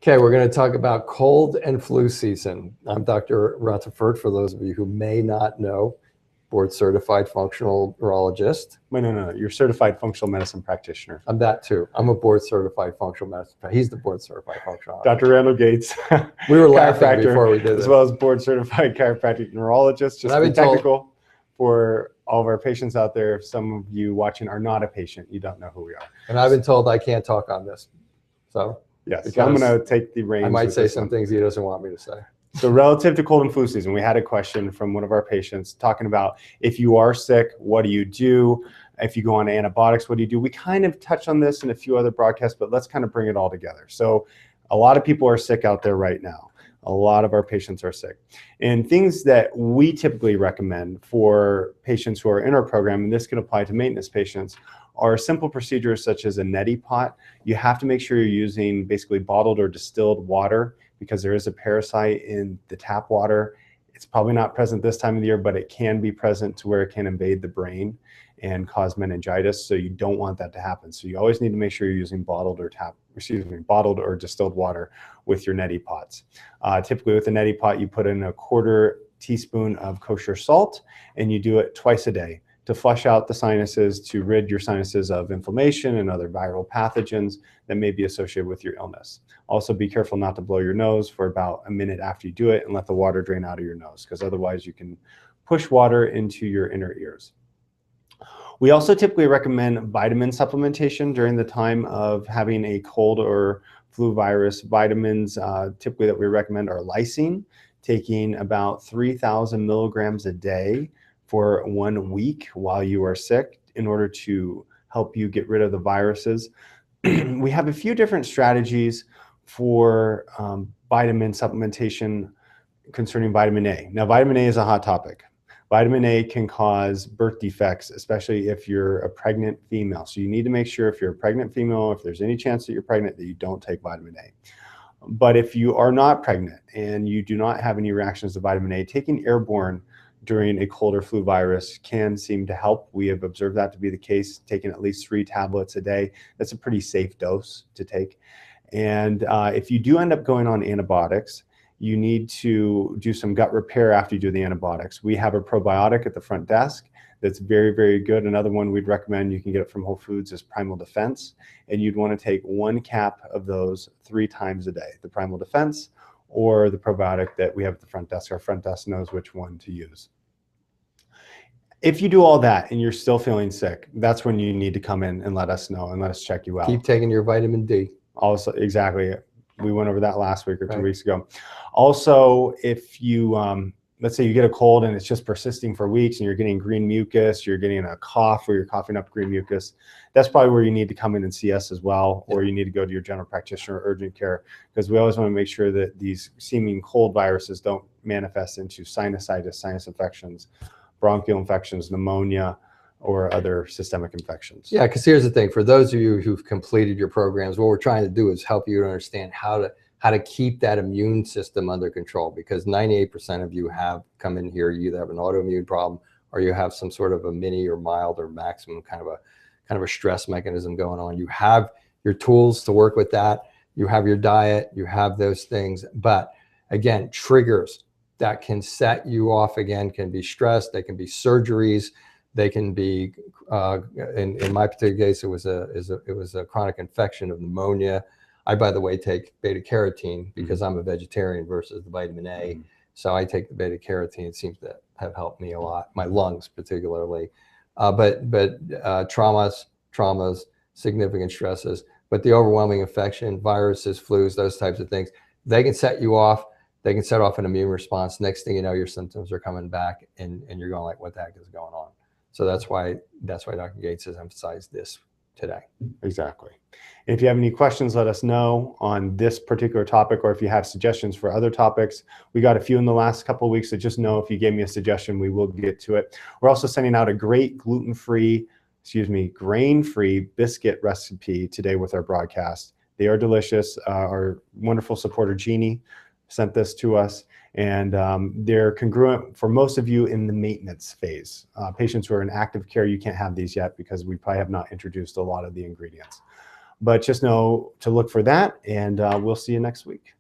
Okay, we're going to talk about cold and flu season. I'm Dr. Rutherford, for those of you who may not know, board certified functional neurologist. No. You're certified functional medicine practitioner. I'm that too. I'm a board certified functional medicine. He's the board certified functional. Dr. Randall Gates, we were laughing before we did this. As well as board certified chiropractic neurologist. Just to be technical for all of our patients out there. If some of you watching are not a patient, you don't know who we are. And I've been told I can't talk on this. So yes, I'm going to take the reins. I might say some things he doesn't want me to say. So relative to cold and flu season, we had a question from one of our patients talking about if you are sick, what do you do? If you go on antibiotics, what do you do? We kind of touched on this in a few other broadcasts, but let's kind of bring it all together. So a lot of people are sick out there right now. A lot of our patients are sick. And things that we typically recommend for patients who are in our program, and this can apply to maintenance patients, are simple procedures such as a neti pot. You have to make sure you're using basically bottled or distilled water because there is a parasite in the tap water. It's probably not present this time of the year, but it can be present to where it can invade the brain and cause meningitis. So you don't want that to happen. So you always need to make sure you're using bottled or distilled water with your neti pots. Typically with a neti pot, you put in a 1/4 teaspoon of kosher salt and you do it twice a day to flush out the sinuses, to rid your sinuses of inflammation and other viral pathogens that may be associated with your illness. Also be careful not to blow your nose for about a minute after you do it and let the water drain out of your nose, because otherwise you can push water into your inner ears. We also typically recommend vitamin supplementation during the time of having a cold or flu virus. Vitamins typically that we recommend are lysine, taking about 3,000 milligrams a day for 1 week while you are sick in order to help you get rid of the viruses. We have a few different strategies for vitamin supplementation concerning vitamin A. Now, vitamin A is a hot topic. Vitamin A can cause birth defects, especially if you're a pregnant female. So you need to make sure if you're a pregnant female, if there's any chance that you're pregnant, that you don't take vitamin A. But if you are not pregnant and you do not have any reactions to vitamin A, taking airborne during a cold or flu virus can seem to help. We have observed that to be the case, taking at least 3 tablets a day. That's a pretty safe dose to take. And if you do end up going on antibiotics, you need to do some gut repair after you do the antibiotics. We have a probiotic at the front desk that's very, very good. Another one we'd recommend, you can get it from Whole Foods, is Primal Defense. And you'd want to take 1 cap of those 3 times a day, the Primal Defense or the probiotic that we have at the front desk. Our front desk knows which one to use. If you do all that and you're still feeling sick, that's when you need to come in and let us know and let us check you out. Keep taking your vitamin D. Also, exactly. We went over that last week or 2 weeks ago. Also, if you, let's say you get a cold and it's just persisting for weeks and you're getting green mucus, you're getting a cough or you're coughing up green mucus, that's probably where you need to come in and see us as well, or you need to go to your general practitioner or urgent care, because we always want to make sure that these seeming cold viruses don't manifest into sinusitis, sinus infections, bronchial infections, pneumonia, or other systemic infections. Yeah, because here's the thing. For those of you who've completed your programs, what we're trying to do is help you to understand how to keep that immune system under control, because 98% of you have come in here, you either have an autoimmune problem or you have some sort of a mini or mild or maximum kind of a stress mechanism going on. You have your tools to work with that. You have your diet, you have those things. But again, triggers that can set you off again can be stress, they can be surgeries, they can be, in my particular case, it was a chronic infection of pneumonia. I, by the way, take beta carotene because I'm a vegetarian versus the vitamin A. So I take the beta carotene. It seems to have helped me a lot, my lungs particularly. But traumas, significant stresses, but the overwhelming infection, viruses, flus, those types of things, they can set you off. They can set off an immune response. Next thing you know, your symptoms are coming back and you're going like, what the heck is going on? So that's why Dr. Gates has emphasized this today. Exactly. If you have any questions, let us know on this particular topic, or if you have suggestions for other topics. We got a few in the last couple of weeks, so just know if you gave me a suggestion, we will get to it. We're also sending out a great grain-free biscuit recipe today with our broadcast. They are delicious. Our wonderful supporter, Jeannie, sent this to us, and they're congruent for most of you in the maintenance phase. Patients who are in active care, you can't have these yet because we probably have not introduced a lot of the ingredients. but just know to look for that, and we'll see you next week.